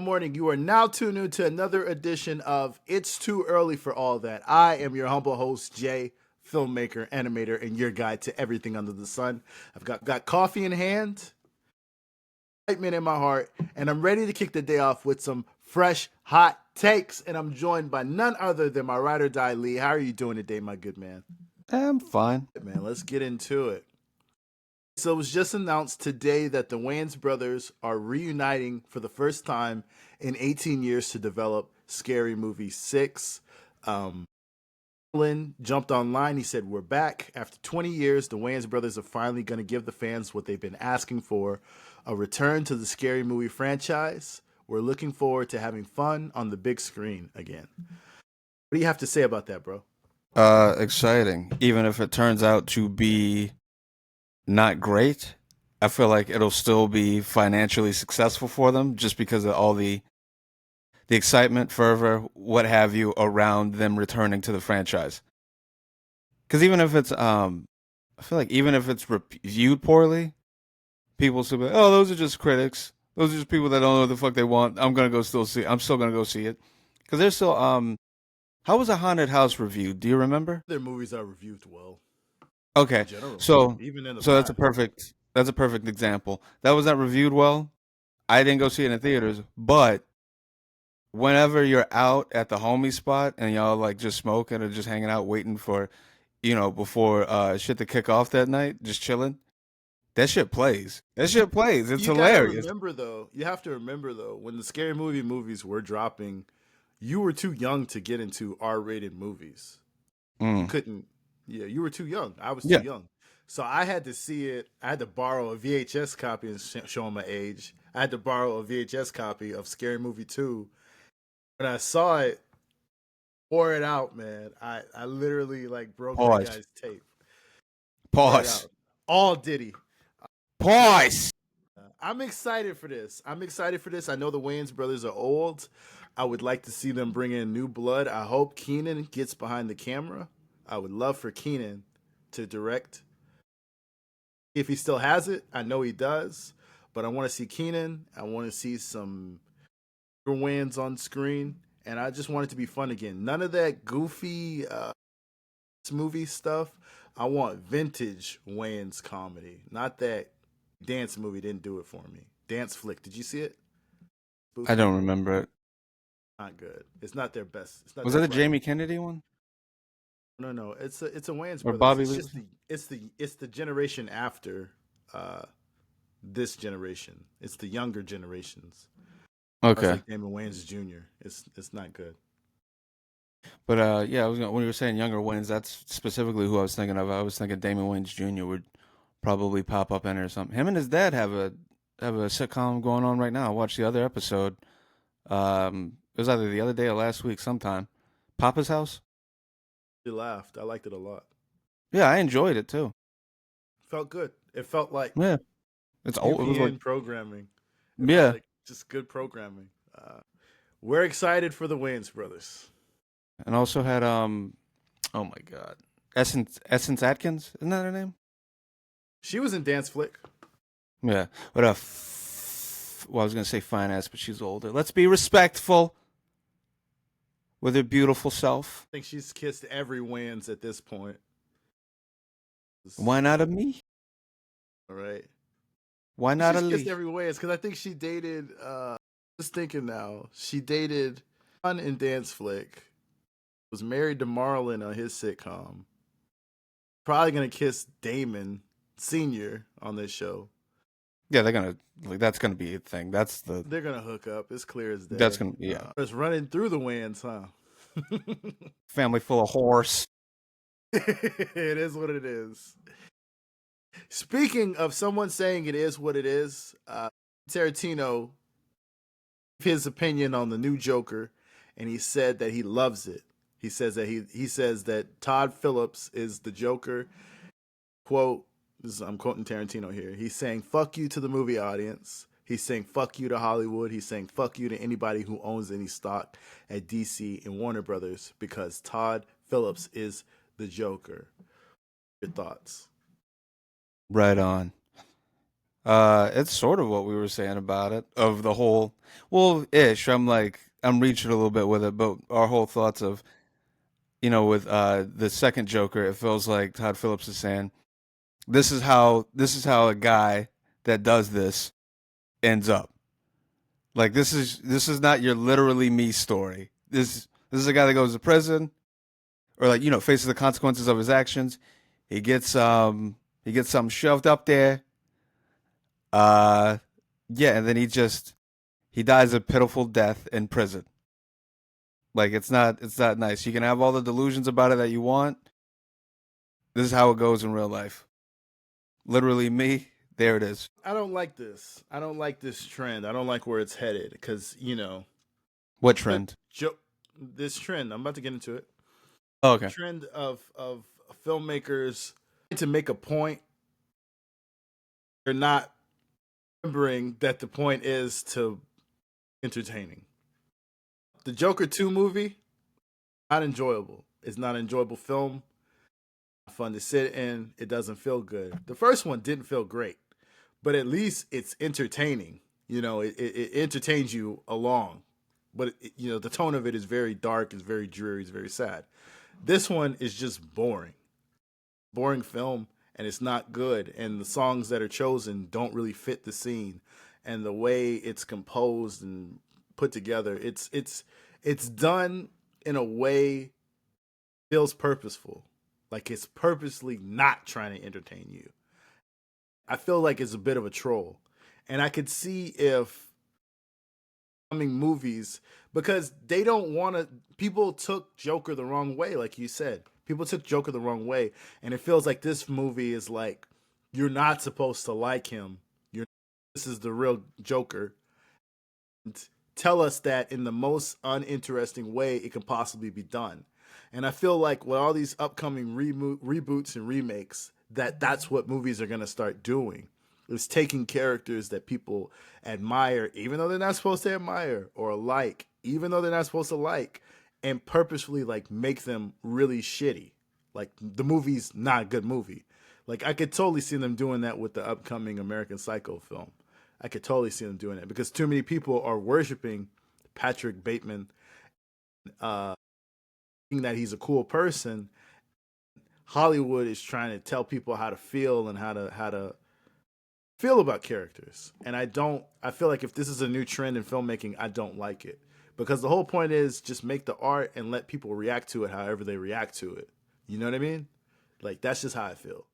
morning. You are now tuned in to another edition of It's Too Early for All That. I am your humble host, Jay, filmmaker, animator, and your guide to everything under the sun. I've got coffee in hand, excitement in my heart, and I'm ready to kick the day off with some fresh, hot takes. And I'm joined by none other than my ride or die Lee. How are you doing today, my good man? I'm fine. Man, let's get into it. So it was just announced today that the Wayans Brothers are reuniting for the first time in 18 years to develop Scary Movie 6. Lynn jumped online. He said, "We're back. After 20 years, the Wayans Brothers are finally going to give the fans what they've been asking for, a return to the Scary Movie franchise. We're looking forward to having fun on the big screen again." What do you have to say about that, bro? Exciting. Even if it turns out to be not great, I feel like it'll still be financially successful for them just because of all the excitement, fervor, what have you, around them returning to the franchise. Because even if it's, I feel like even if it's reviewed poorly, people still be like, oh, those are just critics. Those are just people that don't know what the fuck they want. I'm still gonna go see it. Because there's still, how was A Haunted House reviewed? Do you remember? Their movies are reviewed well Okay, in general, so even in the so past. that's a perfect example. That was not reviewed well. I didn't go see it in theaters, but whenever you're out at the homie spot and y'all like just smoking or just hanging out waiting for, before shit to kick off that night, just chilling, that shit plays. That shit plays. It's You gotta hilarious. remember though. You have to remember though, when the Scary Movie movies were dropping, you were too young to get into R-rated movies. You Mm. couldn't. Yeah, you were too young. I was too Yeah. young, so I had to see it. I had to borrow a VHS copy and show my age. I had to borrow a VHS copy of Scary Movie 2. When I saw it, wore it out, man. I literally like broke that Pause. guy's tape. Wore it Pause. out. All Diddy. Pause. I'm excited for this. I know the Wayans brothers are old. I would like to see them bring in new blood. I hope Keenan gets behind the camera. I would love for Keenan to direct. If he still has it, I know he does. But I want to see Keenan. I want to see some Wayans on screen. And I just want it to be fun again. None of that goofy movie stuff. I want vintage Wayans comedy. Not that dance movie didn't do it for me. Dance flick. Did you see it? I Spoof don't movie. remember it. Not good. It's not their best. It's not Was their that a brightest. Jamie Kennedy one No. It's a Wayans or brothers. Bobby It's Lee? just the generation after uh this generation. It's the younger generations. I was Okay. like Damon Wayans Jr. It's not good. But yeah, when you were saying younger Wayans, that's specifically who I was thinking of. I was thinking Damon Wayans Jr. would probably pop up in it or something. Him and his dad have a sitcom going on right now. I watched the other episode. It was either the other day or last week sometime. Papa's House. You laughed. I liked it a lot. Yeah, I enjoyed it too. Felt good. It felt like Yeah, it's old. It was like UPN programming. It felt yeah. like just good programming. We're excited for the Wayans brothers. And also had oh my god, Essence Atkins, isn't that her name? She was in Dance Flick. Yeah, but well, I was gonna say fine ass, but she's older. Let's be respectful with her beautiful self. I think she's kissed every Wayans at this point. Why not a me? All right. Why not a She's kissed Lee? every Wayans because I think she dated. Just thinking now, she dated Fun in Dance Flick. Was married to Marlon on his sitcom. Probably gonna kiss Damon Senior on this show. Yeah, they're gonna that's gonna be a thing. They're gonna hook up. It's clear as day. That's gonna yeah. It's running through the Wayans, huh? Family full of horse. It is what it is. Speaking of someone saying it is what it is, Tarantino gave his opinion on the new Joker, and he said that he loves it. He says that Todd Phillips is the Joker. Quote, I'm quoting Tarantino here. He's saying fuck you to the movie audience. He's saying fuck you to Hollywood. He's saying fuck you to anybody who owns any stock at DC and Warner Brothers because Todd Phillips is the Joker. Your thoughts? Right on. It's sort of what we were saying about it, of the whole, well, ish. I'm reaching a little bit with it, but our whole thoughts of, with the second Joker, it feels like Todd Phillips is saying, this is how a guy that does this ends up. Like this is not your literally me story. This is a guy that goes to prison, or like, faces the consequences of his actions. He gets something shoved up there. Uh yeah, and then he dies a pitiful death in prison. Like it's not nice. You can have all the delusions about it that you want. This is how it goes in real life. Literally me, there it is. I don't like this. I don't like this trend. I don't like where it's headed because What the trend? this trend. I'm about to get into it. Oh, okay. Trend of filmmakers to make a point. They're not remembering that the point is to entertaining. The Joker 2 movie, not enjoyable. It's not an enjoyable film. Fun to sit in. It doesn't feel good. The first one didn't feel great, but at least it's entertaining. It entertains you along. But the tone of it is very dark, it's very dreary, it's very sad. This one is just boring film, and it's not good. And the songs that are chosen don't really fit the scene, and the way it's composed and put together, it's done in a way feels purposeful, like it's purposely not trying to entertain you. I feel like it's a bit of a troll, and I could see if coming movies because they don't want to. People took Joker the wrong way, like you said. People took Joker the wrong way, and it feels like this movie is like you're not supposed to like him. You're This is the real Joker. And tell us that in the most uninteresting way it can possibly be done. And I feel like with all these upcoming reboots and remakes, that's what movies are going to start doing. Is taking characters that people admire, even though they're not supposed to admire, or like, even though they're not supposed to like, and purposefully like make them really shitty. Like the movie's not a good movie. Like I could totally see them doing that with the upcoming American Psycho film. I could totally see them doing that because too many people are worshiping Patrick Bateman, uh, thinking that he's a cool person. Hollywood is trying to tell people how to feel and how to feel about characters. And I feel like if this is a new trend in filmmaking, I don't like it. Because the whole point is just make the art and let people react to it however they react to it. You know what I mean? Like that's just how I feel.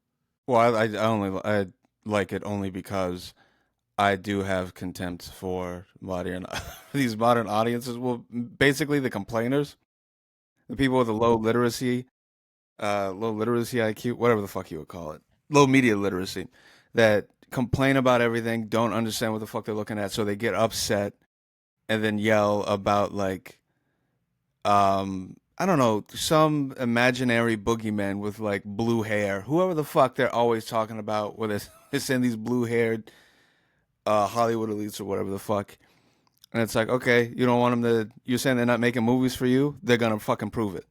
Well, I like it only because I do have contempt for modern these modern audiences. Well, basically the complainers, the people with the low literacy IQ, whatever the fuck you would call it, low media literacy, that complain about everything, don't understand what the fuck they're looking at, so they get upset and then yell about like, I don't know, some imaginary boogeyman with like blue hair, whoever the fuck they're always talking about, where they're saying these blue haired Hollywood elites or whatever the fuck. And it's like, okay, you don't want them to. You're saying they're not making movies for you. They're gonna fucking prove it.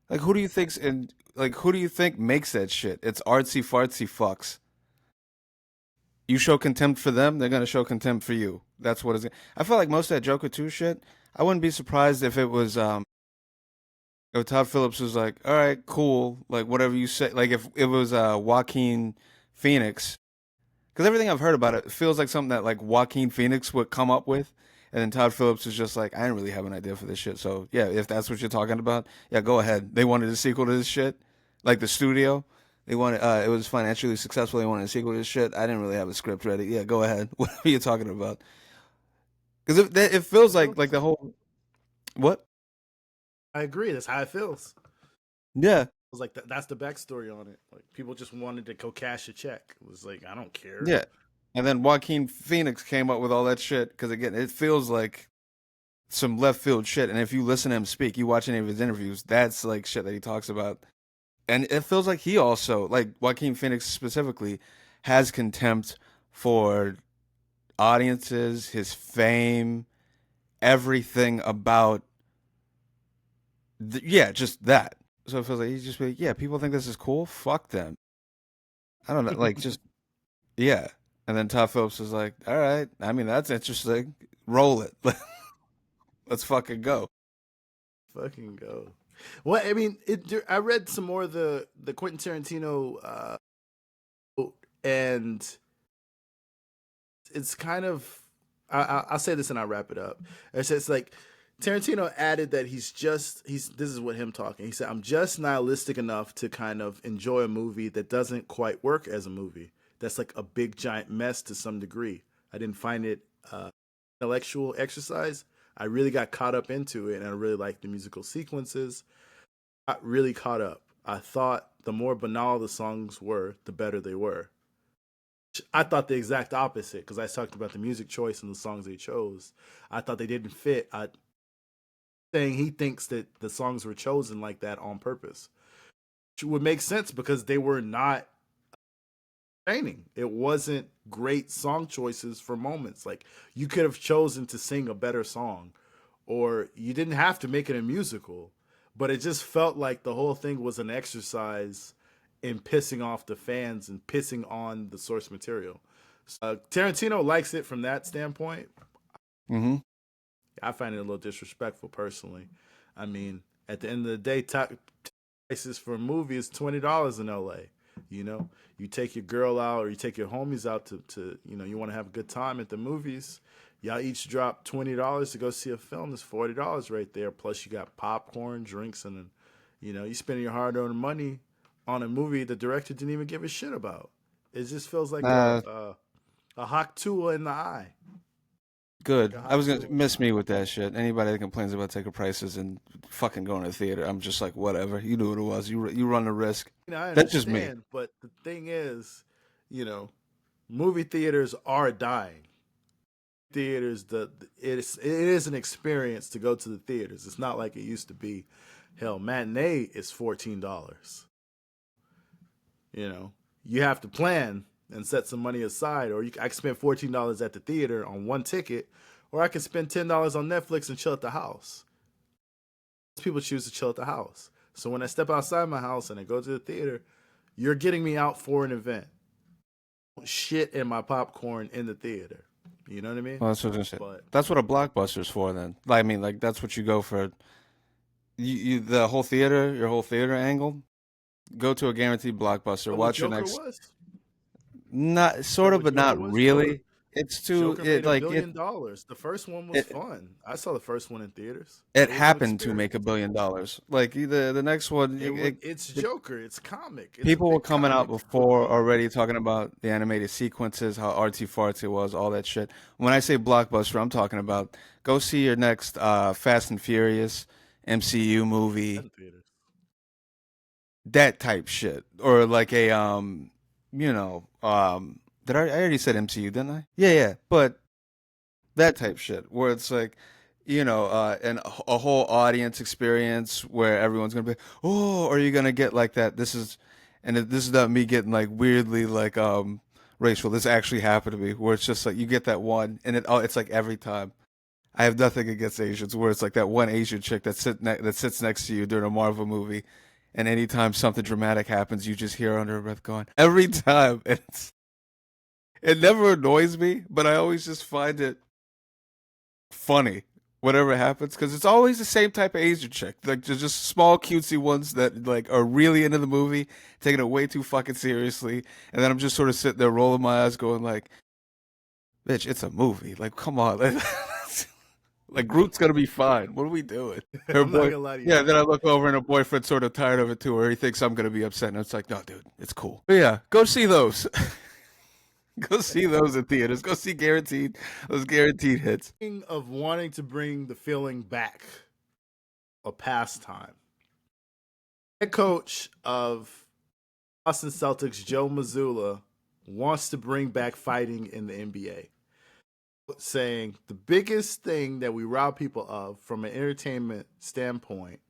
Like, who do you think makes that shit? It's artsy fartsy fucks. You show contempt for them, they're gonna show contempt for you. That's what it's. I feel like most of that Joker 2 shit. I wouldn't be surprised if it was if Todd Phillips was like, all right, cool, like whatever you say. Like if it was Joaquin Phoenix, because everything I've heard about it feels like something that like Joaquin Phoenix would come up with, and then Todd Phillips is just like, I didn't really have an idea for this shit. So yeah, if that's what you're talking about, yeah, go ahead. They wanted a sequel to this shit, like the studio. They wanted it was financially successful. They wanted a sequel to this shit. I didn't really have a script ready. Yeah, go ahead. Whatever you're talking about, because it feels like the whole what? I agree. That's how it feels. Yeah, It was like that's the backstory on it. Like people just wanted to go cash a check. It was like I don't care. yeah. And then Joaquin Phoenix came up with all that shit because again, it feels like some left field shit. And if you listen to him speak, you watch any of his interviews, that's like shit that he talks about. And it feels like he also, like Joaquin Phoenix specifically, has contempt for audiences, his fame, everything about, yeah, just that. So it feels like he's just like, yeah, people think this is cool. Fuck them. I don't know, like just yeah. And then Todd Phillips was like, all right, I mean, that's interesting. Roll it. Let's fucking go. Fucking go. Well, I mean, I read some more of the Quentin Tarantino, and it's kind of. I'll say this and I'll wrap it up. It's like Tarantino added that he's. This is what him talking. He said, "I'm just nihilistic enough to kind of enjoy a movie that doesn't quite work as a movie. That's like a big giant mess to some degree. I didn't find it intellectual exercise. I really got caught up into it, and I really liked the musical sequences. Got really caught up. I thought the more banal the songs were, the better they were. I thought the exact opposite because I talked about the music choice and the songs they chose. I thought they didn't fit. I saying he thinks that the songs were chosen like that on purpose, which would make sense because they were not training. It wasn't great song choices for moments. Like you could have chosen to sing a better song, or you didn't have to make it a musical. But it just felt like the whole thing was an exercise in pissing off the fans and pissing on the source material. Tarantino likes it from that standpoint. Mm-hmm. I find it a little disrespectful personally. I mean, at the end of the day, top prices for a movie is $20 in LA. You know, you take your girl out or you take your homies out to you want to have a good time at the movies. Y'all each drop $20 to go see a film. It's $40 right there. Plus you got popcorn, drinks, and you spending your hard-earned money on a movie the director didn't even give a shit about. It just feels like Uh, a hawk tool in the eye. Good. Like a I hawk was gonna tool in the miss eye. me with that shit. Anybody that complains about ticket prices and fucking going to the theater, I'm just like, whatever. You knew what it was. You run the risk. I That's just me. understand, but the thing is, you know, movie theaters are dying. Theaters, it is an experience to go to the theaters. It's not like it used to be. Hell, matinee is $14. You know, you have to plan and set some money aside, or I can spend $14 at the theater on one ticket, or I can spend $10 on Netflix and chill at the house. People choose to chill at the house. So when I step outside my house and I go to the theater, you're getting me out for an event. Shit in my popcorn in the theater. You know what I mean? Well, that's what I said. But That's what a blockbuster's for then. I mean, like that's what you go for. The whole theater, your whole theater angle. Go to a guaranteed blockbuster. that what Watch your Joker next. was? Not That sort of, what but Joker not was? really. It's too Joker it made a like billion dollars. The first one was it fun. I saw the first one in theaters. it It was an happened to make experience. $1 billion. Like the next one, It's the Joker. It's comic. It's a people were big coming out comic. before already talking about the animated sequences, how artsy fartsy it was, all that shit. When I say blockbuster, I'm talking about go see your next Fast and Furious MCU movie, In theaters. that type shit, or like a did I already said MCU, didn't I? Yeah, yeah, but that type shit where it's like and a whole audience experience where everyone's gonna be, oh, are you gonna get like that? This is not me getting like weirdly like racial. This actually happened to me where it's just like you get that one and it's like every time. I have nothing against Asians where it's like that one Asian chick that sits next to you during a Marvel movie, and anytime something dramatic happens you just hear under her breath going every time. It never annoys me, but I always just find it funny whatever happens because it's always the same type of Asian chick, like just small cutesy ones that like are really into the movie, taking it way too fucking seriously, and then I'm just sort of sitting there rolling my eyes, going like, "Bitch, it's a movie. Like, come on, like Groot's gonna be fine. What are we doing?" Her I'm not boy, gonna lie to you. yeah. Then I look over and her boyfriend's sort of tired of it too, or he thinks I'm gonna be upset, and it's like, no, dude, it's cool. But yeah, go see those. Go see those in theaters. Go see those guaranteed hits. Of wanting to bring the feeling back, a pastime. Head coach of Boston Celtics, Joe Mazzulla, wants to bring back fighting in the NBA, saying the biggest thing that we rob people of from an entertainment standpoint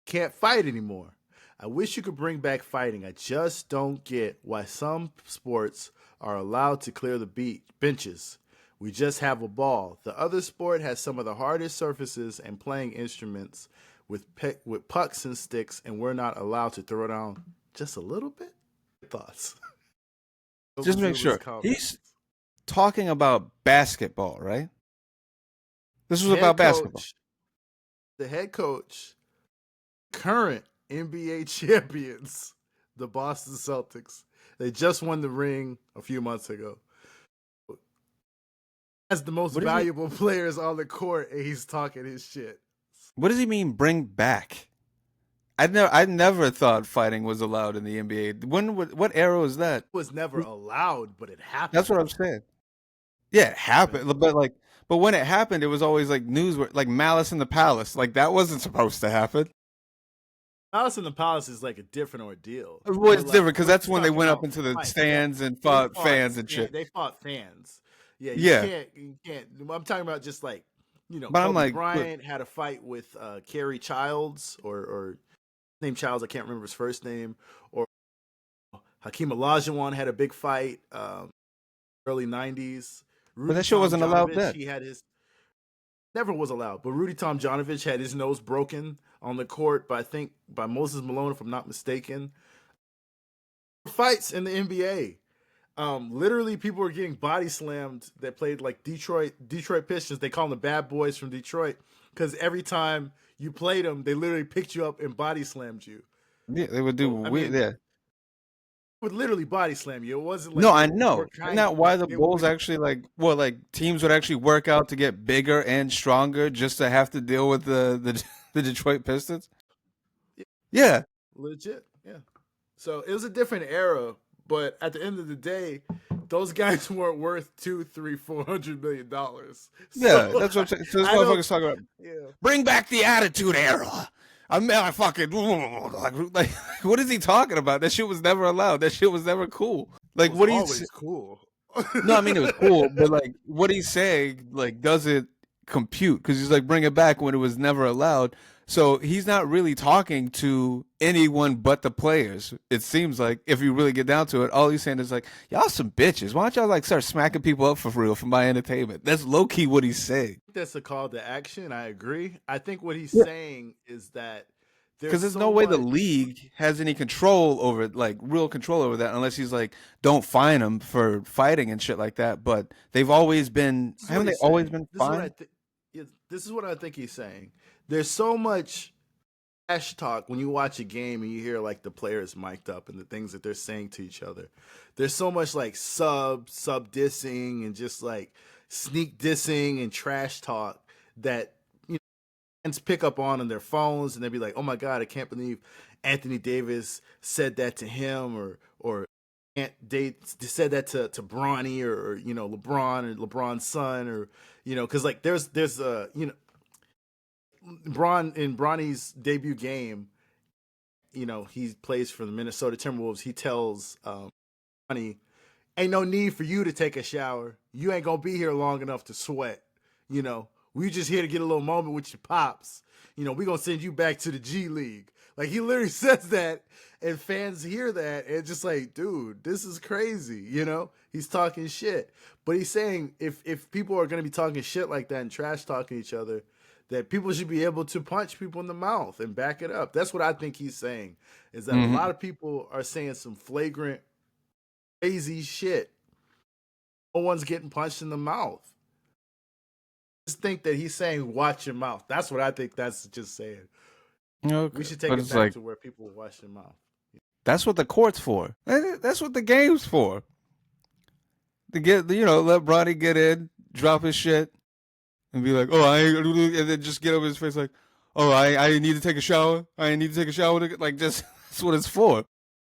can't fight anymore. I wish you could bring back fighting. I just don't get why some sports are allowed to clear the benches. We just have a ball. The other sport has some of the hardest surfaces and playing instruments with pucks and sticks, and we're not allowed to throw down just a little bit. Thoughts? Just make Zuba's sure. comments. He's talking about basketball, right? This was Head about basketball. coach, the head coach, current NBA champions, the Boston Celtics. They just won the ring a few months ago. As the most What does he valuable players on the court, and he's talking his shit. what does he mean bring back? I never thought fighting was allowed in the NBA. What era was that? It was never allowed, but it That's happened. what I'm saying. Yeah, it Happened. happened, but when it happened, it was always like news, like Malice in the Palace. Like that wasn't supposed to happen. Alice in the Palace is like a different ordeal. Well, But it's different like because we're that's just when they talking went up about into the fight. Yeah, stands and fought fans and shit. they fought fans. Yeah, Yeah, you can't. I'm talking about just like but I'm Kobe like, look, Bryant had a fight with Kerry Childs or name Childs. I can't remember his first name. Or Hakeem Olajuwon had a big fight early '90s. but Rudy that shit wasn't allowed Tomjanovich, then. he had his never was allowed, but Rudy Tomjanovich had his nose broken on the court by I think by Moses Malone, if I'm not mistaken. Fights in the NBA. Literally, people were getting body slammed that played like Detroit Pistons. They call them the bad boys from Detroit because every time you played them, they literally picked you up and body slammed you. Yeah, they would do So, I weird. mean, Yeah, would literally body slam you. It wasn't no, like I they know. were Isn't kind. that why the They Bulls would actually like teams would actually work out to get bigger and stronger just to have to deal with the the Detroit Pistons? Yeah, legit, yeah. So it was a different era, but at the end of the day, those guys weren't worth two, three, $400 million. yeah, So that's what I'm saying. So this I don't. motherfucker's talking about Yeah, bring back the Attitude Era. I fucking like what is he talking about? That shit was never allowed. That shit was never cool. it Like was what he's always cool. no, I mean it was cool, but like what he's saying like doesn't compute because he's like bring it back when it was never allowed. So he's not really talking to anyone but the players. It seems like if you really get down to it, all he's saying is like y'all some bitches. Why don't y'all like start smacking people up for real for my entertainment? That's low key what he's saying. That's a call to action. I agree. I think what he's Yeah. saying is that Because there's there's no so way the much. league has any control over it, like real control over that, unless he's like, don't fine them for fighting and shit like that. But they've always been, This is what haven't they he's always saying. been This is what I fined? think. This is what I think he's saying. There's so much trash talk when you watch a game and you hear like the players mic'd up and the things that they're saying to each other. There's so much like sub dissing and just like sneak dissing and trash talk that fans pick up on their phones and they'll be like, "Oh my god, I can't believe Anthony Davis said that to him," or they said that to Bronny or LeBron or LeBron's son or because like there's Bron in Bronny's debut game, he plays for the Minnesota Timberwolves. He tells Bronny, "Ain't no need for you to take a shower. You ain't gonna be here long enough to sweat. We just here to get a little moment with your pops. We gonna send you back to the G League." Like he literally says that, and fans hear that and just like, dude, this is crazy. He's talking shit, but he's saying if people are gonna be talking shit like that and trash talking each other, that people should be able to punch people in the mouth and back it up. That's what I think he's saying. Is that a Hmm. lot of people are saying some flagrant, crazy shit. No one's getting punched in the mouth. Just think that he's saying watch your mouth. That's what I think that's just saying. We Okay, should take but it it's back like to where people watch their mouth. that's what the court's for. That's what the game's for. To get let Bronny get in, drop his shit, and be like, oh, and then just get over his face like, oh, I need to take a shower. I need to take a shower. Like, just that's what it's for.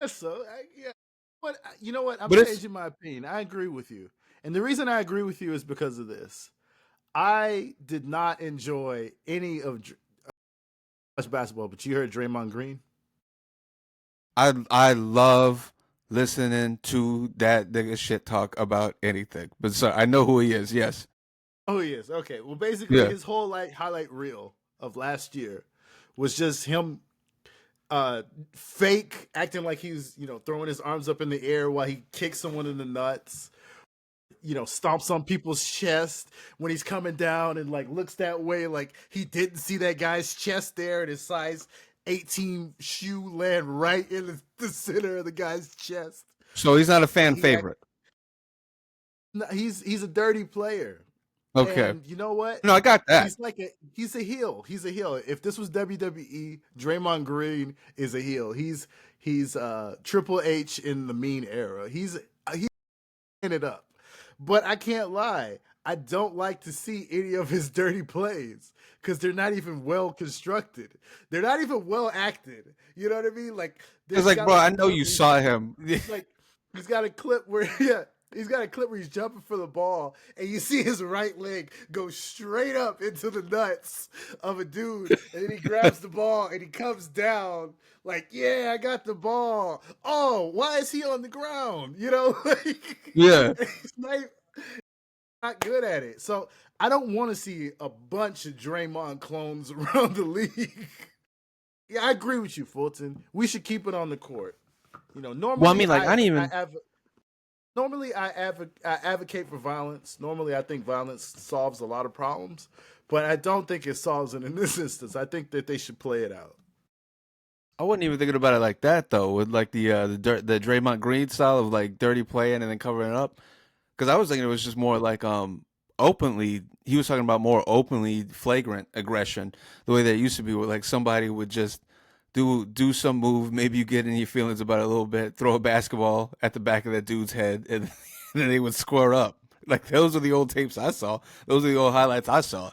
So, yeah. But you know what? I'm But it's changing my opinion. I agree with you. And the reason I agree with you is because of this. I did not enjoy any of much basketball, but you heard Draymond Green? I love listening to that nigga shit talk about anything. But sorry, I know who he is. Yes. Oh, he is. Okay. Well, basically, Yeah. his whole highlight reel of last year was just him fake acting like he's throwing his arms up in the air while he kicks someone in the nuts, stomps on people's chest when he's coming down and like looks that way like he didn't see that guy's chest there and his size 18 shoe land right in the center of the guy's chest. So he's not a And fan he favorite. No, he's a dirty player. Okay. And you know what? No, I got that. He's a heel. He's a heel. If this was WWE, Draymond Green is a heel. He's Triple H in the mean era. He's it up. But I can't lie. I don't like to see any of his dirty plays because they're not even well constructed. They're not even well acted. You know what I mean? Like It's there's like, got bro, like I a know clip you where saw him. like he's got a clip where yeah, he's got a clip where he's jumping for the ball and you see his right leg go straight up into the nuts of a dude and then he grabs the ball and he comes down like, yeah, I got the ball. Oh, why is he on the ground? You know, like Yeah. he's not good at it. So I don't want to see a bunch of Draymond clones around the league. Yeah, I agree with you, Fulton. We should keep it on the court. You know, Well, I mean, like, I didn't even. I advocate for violence. Normally, I think violence solves a lot of problems, but I don't think it solves it in this instance. I think that they should play it out. I wasn't even thinking about it like that though, with like the Draymond Green style of like dirty playing and then covering it up. Because I was thinking it was just more like openly. He was talking about more openly flagrant aggression, the way that it used to be, where like somebody would just do some move, maybe you get in your feelings about it a little bit, throw a basketball at the back of that dude's head, and then they would square up. Like those are the old tapes I saw. Those are the old highlights I saw.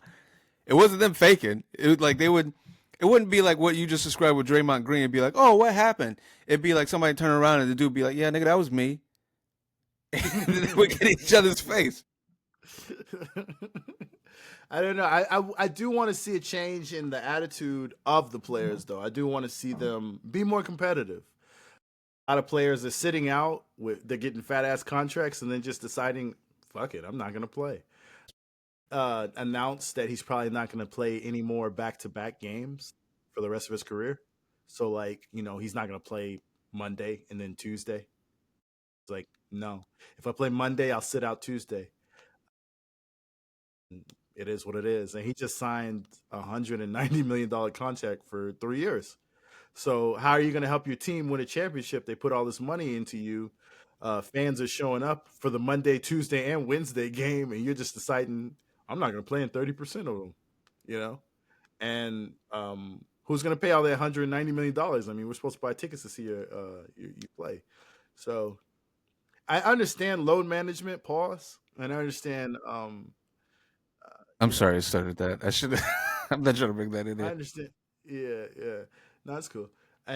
It wasn't them faking. It was like they would. It wouldn't be like what you just described with Draymond Green. It'd be like, oh, what happened? It'd be like somebody turn around and the dude be like, yeah, nigga, that was me. And then they would get each other's face. I don't know. I do want to see a change in the attitude of the players, though. I do want to see them be more competitive. A lot of players are sitting out with they're getting fat ass contracts and then just deciding, fuck it, I'm not gonna play. Announced that he's probably not gonna play any more back to back games for the rest of his career. So like, you know, he's not gonna play Monday and then Tuesday. It's like, no. If I play Monday, I'll sit out Tuesday. It is what it is. And he just signed $190 million contract for 3 years. So how are you going to help your team win a championship? They put all this money into you. Fans are showing up for the Monday, Tuesday, and Wednesday game, and you're just deciding I'm not going to play in 30% of them. You know, and who's going to pay all that $190 million? I mean, we're supposed to buy tickets to see you play. So I understand load management. Pause, and I understand. I'm You sorry I know, started that. I should. I'm not trying to bring that in I here. understand. Yeah, yeah. No, that's cool. I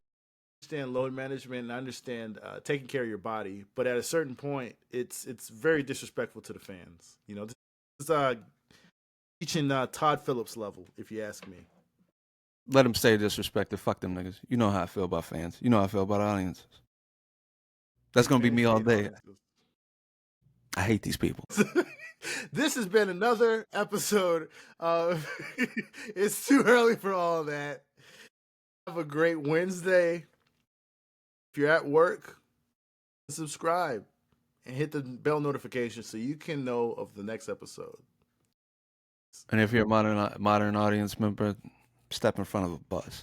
understand load management and I understand taking care of your body, but at a certain point, it's very disrespectful to the fans. You know, this is reaching Todd Phillips level, if you ask me. Let them stay disrespected. Fuck them niggas. You know how I feel about fans. You know how I feel about audiences. That's gonna be Fans me all hate day. audiences. I hate these people. This has been another episode of It's Too Early for All That. Have a great Wednesday. If you're at work, subscribe and hit the bell notification so you can know of the next episode. And if you're a modern audience member, step in front of a bus.